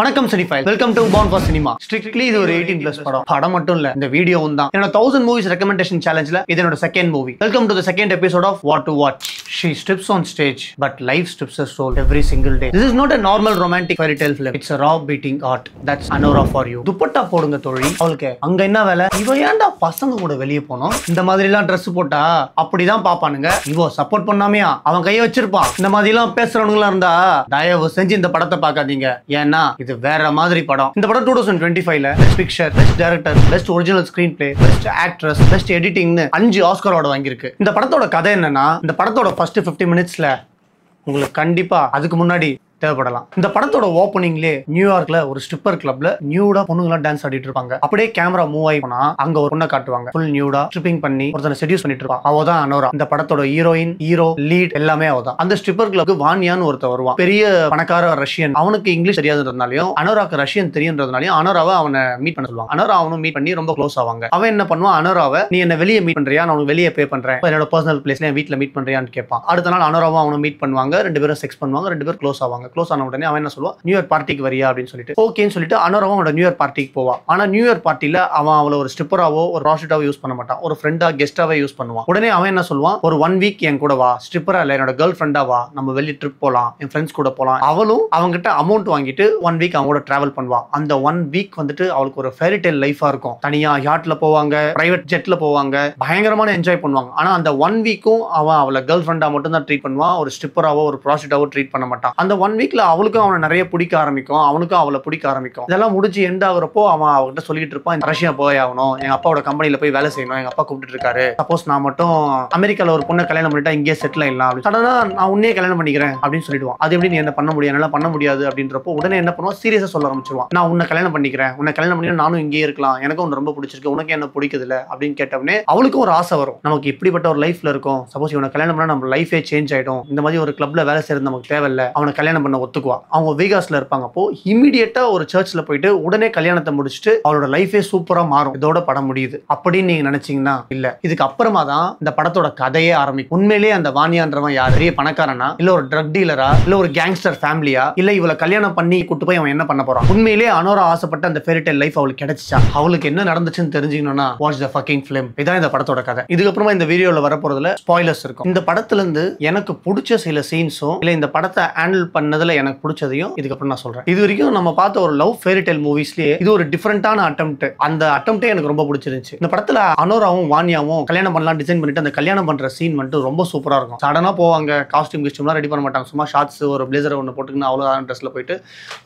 வணக்கம் cinephile welcome to born for cinema strictly இது ஒரு 18+ படம் மட்டும் இல்ல இந்த வீடியோவும் தான் என்னோட 1000 மூவிஸ் ரெக்கமெண்டேஷன் சேலஞ்சில் இது என்னோட second movie welcome to the second episode of what to watch she strips on stage but life strips her soul every single day this is not a normal romantic fairy tale film it's a raw beating art that's Anora for you dupatta போடுங்க தோழி அவளுக்கு அங்க என்ன வேலை இவ ஏன்டா பசங்க கூட வெளியே போனோம் இந்த மாதிரி எல்லாம் Dress போட்டா அப்படிதான் பாப்பானுங்க இவோ சப்போர்ட் பண்ணாமையா அவன் கையை வச்சிருப்பான் இந்த மாதிரி எல்லாம் பேசுறவங்களா இருந்தா தயவு செஞ்சு இந்த படத்தை பார்க்காதீங்க ஏன்னா இது வேற மாதிரி படம் இந்த படம் 2025ல best picture best director best original screenplay best actress பெஸ்ட் எடிட்டிங்னு 5 ஆஸ்கர் அவார்டு வாங்கியிருக்கு இந்த படத்தோட கதை என்னன்னா இந்த படத்தோட ஃபர்ஸ்ட் 50 மினிட்ஸ்ல உங்களுக்கு கண்டிப்பா அதுக்கு முன்னாடி தேவைப்படலாம் இந்த படத்தோட ஓப்பனிங்லே நியூயார்க்ல ஒரு ஸ்ட்ரிப்பர் கிளப்ல நியூடா பொண்ணுங்களா டான்ஸ் ஆடிட்டு இருப்பாங்க அப்படியே கேமரா மூவ் ஆகி போனா அங்க ஒரு பொண்ணை காட்டுவாங்க ஃபுல் நியூடா ஸ்ட்ரிப்பிங் பண்ணி ஒருத்தனை செடியூஸ் பண்ணிட்டு இருப்பா அவதான் அனோரா இந்த படத்தோட ஹீரோயின் ஹீரோ லீட் எல்லாமே அவதான் அந்த ஸ்ட்ரிப்பர் கிளப்க்கு வான்யான்னு ஒருத்தர் வருவான் பெரிய பணக்கார ரஷ்யன் அவனுக்கு இங்கிலீஷ் தெரியாதுன்றதுனாலையும் அனோராக்கு ரஷ்யன் தெரியுன்றதுனாலையும் அனோராவை அவனை மீட் பண்ண சொல்லுவாங்க அனோரா அவனும் மீட் பண்ணி ரொம்ப க்ளோஸ் ஆவாங்க அவன் என்ன பண்ணுவான் அனோராவை நீ என்ன வெளியே மீட் பண்றியா நான் உனக்கு வெளியே பே பண்றேன் என்னோட பர்சனல் பிளேஸ்ல என் வீட்டுல மீட் பண்றியான்னு கேட்பான் அடுத்த நாள் அனோராவும் அவனும் மீட் பண்ணுவாங்க ரெண்டு பேரும் செக்ஸ் பண்ணுவாங்க ரெண்டு பேரும் க்ளோஸ் ஆவாங்க க்ளோஸ் ஆன உடனே அவன் என்ன சொல்லுவான் நியூ இயர் பார்ட்டிக்கு வரியா அப்படின்னு சொல்லிட்டு ஓகேன்னு சொல்லிட்டு அனோராவும் அவனோட நியூ இயர் பார்ட்டிக்கு போவான் ஆனா நியூ இயர் பார்ட்டில அவன் அவளை ஒரு ஸ்ட்ரிப்பராவோ ஒரு ப்ராஸ்டியூட்டாவோ யூஸ் பண்ண மாட்டான் ஒரு ஃப்ரெண்டா கெஸ்டாவே யூஸ் பண்ணுவான் உடனே அவன் என்ன சொல்லுவான் ஒரு 1 வீக் என் கூட வா ஸ்ட்ரிப்பரா இல்ல என்னோட கேர்ள் ஃப்ரெண்டா வா நம்ம வெளியே ட்ரிப் போலாம் என் ஃப்ரெண்ட்ஸ் கூட போலாம் அவளும் அவங்ககிட்ட அமௌண்ட் வாங்கிட்டு 1 வீக் அவங்களோட டிராவல் பண்ணுவா அந்த 1 வீக் வந்துட்டு அவளுக்கு ஒரு ஃபேரி டேல் லைஃபா இருக்கும் தனியா யாட்ல போவாங்க பிரைவேட் ஜெட்ல போவாங்க பயங்கரமான என்ஜாய் பண்ணுவாங்க ஆனா அந்த 1 வீக்கும் அவன் அவளை கேர்ள் ஃப்ரெண்டா மட்டும் தான் ட்ரீட் பண்ணுவான் ஒரு ஸ்ட்ரிப்பராவோ ஒரு ப்ராஸ்டியூட்டாவோ ட்ரீட் பண்ண மாட்டான் அந்த 1 வீக்ல அவளுக்கும் அவனை நிறைய பிடிக்க ஆரம்பிக்கும் அவனுக்கும் அவளை பிடிக்க ஆரம்பிக்கும் இதெல்லாம் முடிஞ்சு எண்ட் ஆகுறப்போ அவன் அவகிட்ட சொல்லிட்டு இருப்பான் ரஷ்யா போய் ஆகணும் எங்க அப்பாவோட கம்பெனில போய் வேலை செய்யணும் எங்க அப்பா கூப்பிட்டு இருக்காரு சப்போஸ் நான் மட்டும் அமெரிக்கால ஒரு பொண்ணை கல்யாணம் பண்ணிட்டா இங்கே செட்டில் ஆயிடலாம் அப்படின்னு சடனா நான் உன்னே கல்யாணம் பண்ணிக்கிறேன் அப்படின்னு சொல்லிடுவான் அது எப்படி நீ என்ன பண்ண முடியாது என்னால பண்ண முடியாது அப்படின்றப்போ உடனே என்ன பண்ணுவான் சீரியஸா சொல்ல ஆரம்பிச்சிருவான் நான் உன்னை கல்யாணம் பண்ணிக்கிறேன் உன்னை கல்யாணம் பண்ணிக்கிறேன் நானும் இங்கே இருக்கலாம் எனக்கும் உன்னை ரொம்ப பிடிச்சிருக்கு உனக்கு என்ன பிடிக்குது இல்ல அப்படின்னு கேட்டவனே அவளுக்கும் ஒரு ஆசை வரும் நமக்கு இப்படிப்பட்ட ஒரு லைஃப்ல இருக்கும் சப்போஸ் இவனை கல்யாணம் பண்ணா நம்ம லைஃபே சேஞ்ச் ஆயிடும் இந்த மாதிரி ஒரு கிளப்ல வேலை செய்யறது நமக்கு தேவையில்லை அவனை கல்யாணம் பண்ண ஒத்துக்குவா அவங்க வீகாஸ்ல இருப்பாங்க அப்போ இமிடியேட்டா ஒரு சர்ச்ல போயிட்டு உடனே கல்யாணத்தை முடிச்சுட்டு அவளோட லைஃபே சூப்பரா மாறும் இதோட படம் முடியுது அப்படின்னு நீங்க நினைச்சீங்கன்னா இல்ல இதுக்கு அப்புறமா தான் இந்த படத்தோட கதையே ஆரம்பிக்கும் உண்மையிலேயே அந்த வாணியான்றவன் யார் பெரிய பணக்காரனா இல்ல ஒரு ட்ரக் டீலரா இல்ல ஒரு கேங்ஸ்டர் ஃபேமிலியா இல்ல இவளை கல்யாணம் பண்ணி கூட்டு போய் அவன் என்ன பண்ண போறான் உண்மையிலேயே அனோரா ஆசைப்பட்ட அந்த ஃபேரி டேல் லைஃப் அவளுக்கு கிடைச்சிச்சா அவளுக்கு என்ன நடந்துச்சுன்னு தெரிஞ்சுக்கணும்னா வாட்ச் த ஃபக்கிங் ஃபிலிம் இதான் இந்த படத்தோட கதை இதுக்கப்புறமா இந்த வீடியோல வரப்போறதுல ஸ்பாயிலர்ஸ் இருக்கும் இந்த படத்துல இருந்து எனக்கு பிடிச்ச சில சீன்ஸும் இல்ல இந்த படத்தை ஹேண்டில் பண்ணதுல எனக்கு பிடிச்சதையும் இதுக்கப்புறம் நான் சொல்றேன் இது வரைக்கும் நம்ம பார்த்த ஒரு லவ் ஃபேரி டேல் மூவிஸ்லயே இது ஒரு டிஃபரெண்டான அட்டெம்ப்ட் அந்த அட்டெம்ப்டே எனக்கு ரொம்ப பிடிச்சிருந்துச்சு இந்த படத்துல அனோராவும் வான்யாவும் கல்யாணம் பண்ணலாம் டிசைன் பண்ணிட்டு அந்த கல்யாணம் பண்ற சீன் வந்துட்டு ரொம்ப சூப்பரா இருக்கும் சடனா போவாங்க காஸ்டியூம்லாம் ரெடி பண்ண மாட்டாங்க சும்மா ஷார்ட்ஸ் ஒரு பிளேசர் ஒன்று போட்டுக்கின்னு அவ்வளோதான் ட்ரெஸ்ல போயிட்டு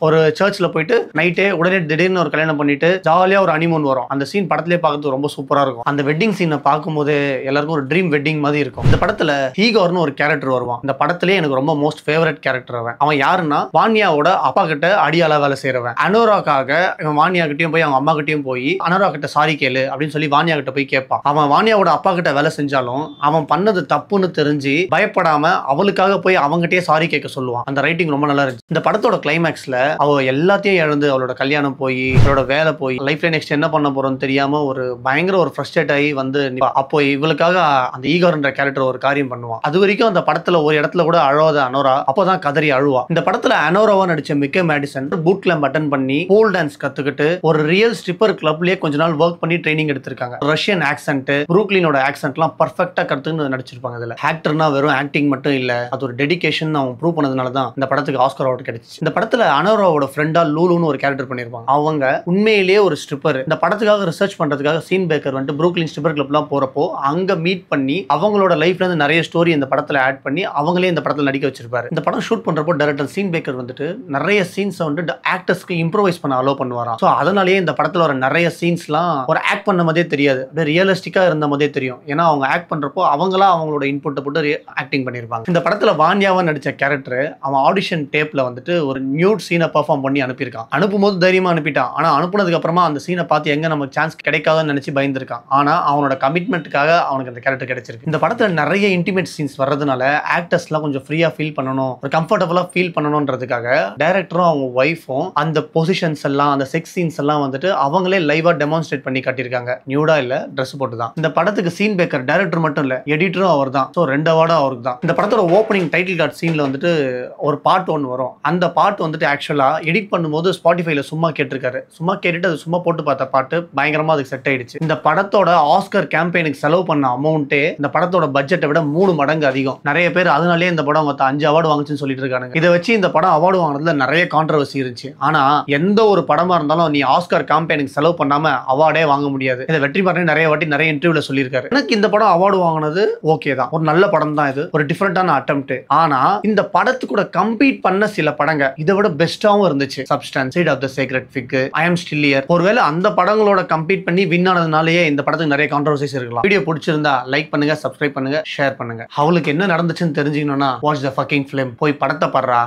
ஒரு சர்ச்ல போயிட்டு நைட்டே உடனே திடீர்னு ஒரு கல்யாணம் பண்ணிட்டு ஜாலியா ஒரு ஹனிமூன் வரும் அந்த சீன் படத்திலே பார்க்கறது ரொம்ப சூப்பரா இருக்கும் அந்த வெட்டிங் சீனை பார்க்கும்போது எல்லாருக்கும் ஒரு ட்ரீம் வெட்டிங் மாதிரி இருக்கும் இந்த படத்துல ஈகோர்னு ஒரு கேரக்டர் வருவான் இந்த படத்திலே எனக்கு ரொம்ப மோஸ்ட் ஃபேவரட் கேரக்டர் அவன் யாருன்னா வான்யாவோட அப்பா கிட்ட அடியாளா வேலை செய்யறவன் அனோராக்காக இவன் வான்யா கிட்டயும் போய் அவங்க அம்மா கிட்டயும் போய் அனோரா கிட்ட சாரி கேளு அப்படின்னு சொல்லி வான்யா கிட்ட போய் கேட்பான் அவன் வான்யாவோட அப்பா கிட்ட வேலை செஞ்சாலும் அவன் பண்ணது தப்புன்னு தெரிஞ்சு பயப்படாம அவளுக்காக போய் அவங்ககிட்டயே சாரி கேட்க சொல்லுவான் அந்த ரைட்டிங் ரொம்ப நல்லா இருந்துச்சு இந்த படத்தோட கிளைமேக்ஸ்ல அவ எல்லாத்தையும் இழந்து அவளோட கல்யாணம் போய் அவளோட வேலை போய் லைஃப்ல நெக்ஸ்ட் என்ன பண்ண போறோம்னு தெரியாம ஒரு பயங்கர ஒரு ஃப்ரஸ்ட்ரேட் ஆகி வந்து அப்போ இவளுக்காக அந்த ஈகோர்ன்ற கேரக்டர் ஒரு காரியம் பண்ணுவான் அது வரைக்கும் அந்த படத்துல ஒரு இடத்துல கூட அழாத அனோரா அப்போதான் கதறி அழுவா இந்த படத்துல அனோராவா நடிச்ச மிக்கே மேடிசன் பூட் கிளம்ப் அட்டன் பண்ணி போல் டான்ஸ் கத்துக்கிட்டு ஒரு ரியல் ஸ்ட்ரிப்பர் கிளப்லயே கொஞ்ச நாள் ஒர்க் பண்ணி ட்ரைனிங் எடுத்திருக்காங்க ரஷ்யன் ஆக்சென்ட் புரூக்லினோட ஆக்சென்ட்லாம் பர்ஃபெக்ட்டா கத்துன்னு நடிச்சிருப்பாங்க இதுல ஆக்டர்னா வெறும் ஆக்டிங் மட்டும் இல்ல அது ஒரு டெடிகேஷன் அவங்க ப்ரூவ் பண்ணதுனால தான் இந்த படத்துக்கு ஆஸ்கர் அவார்டு கிடைச்சிச்சு இந்த படத்துல அனோராவோட ஃப்ரெண்டா லூலுன்னு ஒரு கேரக்டர் பண்ணிருப்பாங்க அவங்க உண்மையிலேயே ஒரு ஸ்ட்ரிப்பர் இந்த படத்துக்காக ரிசர்ச் பண்றதுக்காக சீன் பேக்கர் வந்து புரூக்லின் ஸ்ட்ரிப்பர் கிளப்லாம் போறப்போ அங்க மீட் பண்ணி அவங்களோட லைஃப்ல இருந்து நிறைய ஸ்டோரி இந்த படத்துல ஆட் பண்ணி அவங்களே இந்த படத்துல நடிக்க வச்சிருப்பாரு இந்த படம் ஷூட் பண்றப்போ டைரக்டர் சீன் பேக்கர் வந்துட்டு நிறைய சீன்ஸ் வந்து ஆக்டர்ஸ்க்கு இம்ப்ரோவைஸ் பண்ண அலோ பண்ணுவாராம் சோ அதனாலேயே இந்த படத்துல வர நிறைய சீன்ஸ்லாம் ஒரு ஆக்ட் பண்ண மாதிரியே தெரியாது அப்படியே ரியலிஸ்டிக்கா இருந்த மாதிரியே தெரியும் ஏன்னா அவங்க ஆக்ட் பண்றப்போ அவங்களா அவங்களோட இன்புட்டை போட்டு ஆக்டிங் பண்ணிருப்பாங்க இந்த படத்துல வான்யாவா நடிச்ச கேரக்டர் அவன் ஆடிஷன் டேப்ல வந்துட்டு ஒரு நியூட் சீனை பெர்ஃபார்ம் பண்ணி அனுப்பியிருக்கான் அனுப்பும்போது தைரியமா அனுப்பிட்டான் ஆனா அனுப்புனதுக்கு அப்புறமா அந்த சீனை பார்த்து எங்க நமக்கு சான்ஸ் கிடைக்காதுன்னு நினைச்சு பயந்துருக்கான் ஆனா அவனோட கமிட்மெண்ட்டுக்காக அவனுக்கு அந்த கேரக்டர் கிடைச்சிருக்கு இந்த படத்துல நிறைய இன்டிமேட் சீன்ஸ் வர்றதுனால ஆக்டர்ஸ்லாம் கொஞ்சம் ஃப்ரீயா ஃபீல் பண்ணணும் ஒரு கம்ஃபர்டபுளா ஃபீல் ஃபீல் பண்ணணும்ன்றதுக்காக டைரக்டரும் அவங்க ஒய்ஃபும் அந்த பொசிஷன்ஸ் எல்லாம் அந்த செக்ஸ் சீன்ஸ் எல்லாம் வந்துட்டு அவங்களே லைவா டெமான்ஸ்ட்ரேட் பண்ணி காட்டியிருக்காங்க. நியூடா இல்ல, ட்ரெஸ் போட்டு தான். இந்த படத்துக்கு சீன் பேக்கர் டைரக்டர் மட்டும் இல்ல, எடிட்டரும் அவர் தான். ஸோ 2 அவார்டும் அவருக்கு தான். இந்த படத்தோட ஓப்பனிங் டைட்டில் கார்டு சீன்ல வந்துட்டு ஒரு பாட்டு ஒன்று வரும். அந்த பாட்டு வந்துட்டு ஆக்சுவலா எடிட் பண்ணும்போது ஸ்பாட்டிஃபைல சும்மா கேட்டிருக்காரு. சும்மா கேட்டுட்டு அது சும்மா போட்டு பார்த்த பாட்டு பயங்கரமா அதுக்கு செட் ஆயிடுச்சு. இந்த படத்தோட ஆஸ்கர் கேம்பெயினுக்கு செலவு பண்ண அமௌண்ட்டே இந்த படத்தோட பட்ஜெட்டை விட 3 மடங்கு அதிகம். நிறைய பேர் அதனாலே இந்த படம் 5 அவார்டு வாங்குச்சுன்னு சொல்லிட்டு இருக்காங்க. இதை வச்சு இந்த படம் அவார்டு வாங்குறதுல நிறைய கான்ட்ரவர்சி இருந்துச்சு. ஆனா எந்த ஒரு படமா இருந்தாலும் நீ ஆஸ்கர் கேம்பெயினுக்கு செலவு பண்ணாம அவார்டே வாங்க முடியாது. இதை வெற்றிமாறன் நிறைய வாட்டி நிறைய இன்டர்வியூல சொல்லியிருக்காரு. எனக்கு இந்த படம் அவார்டு வாங்கினது ஓகே தான், ஒரு நல்ல படம் தான், இது ஒரு டிஃபரெண்டான அட்டெம்ப்ட். ஆனா இந்த படத்து கூட கம்பீட் பண்ண சில படங்க இதை விட பெஸ்டாவும் இருந்துச்சு. Substance, side of the secret fig, I am still here. ஒருவேளை அந்த படங்களோட கம்பீட் பண்ணி வின் ஆனதுனாலேயே இந்த படத்துக்கு நிறைய கான்ட்ரவர்சிஸ் இருக்கலாம். வீடியோ பிடிச்சிருந்தா லைக் பண்ணுங்க, சப்ஸ்கிரைப் பண்ணுங்க, ஷேர் பண்ணுங்க. அவளுக்கு என்ன நடந்துச்சுன்னு தெரிஞ்சுக்கணும்னா வாட்ச் தி ஃபக்கிங் ஃபிலிம். போய் படத்தை பாருடா.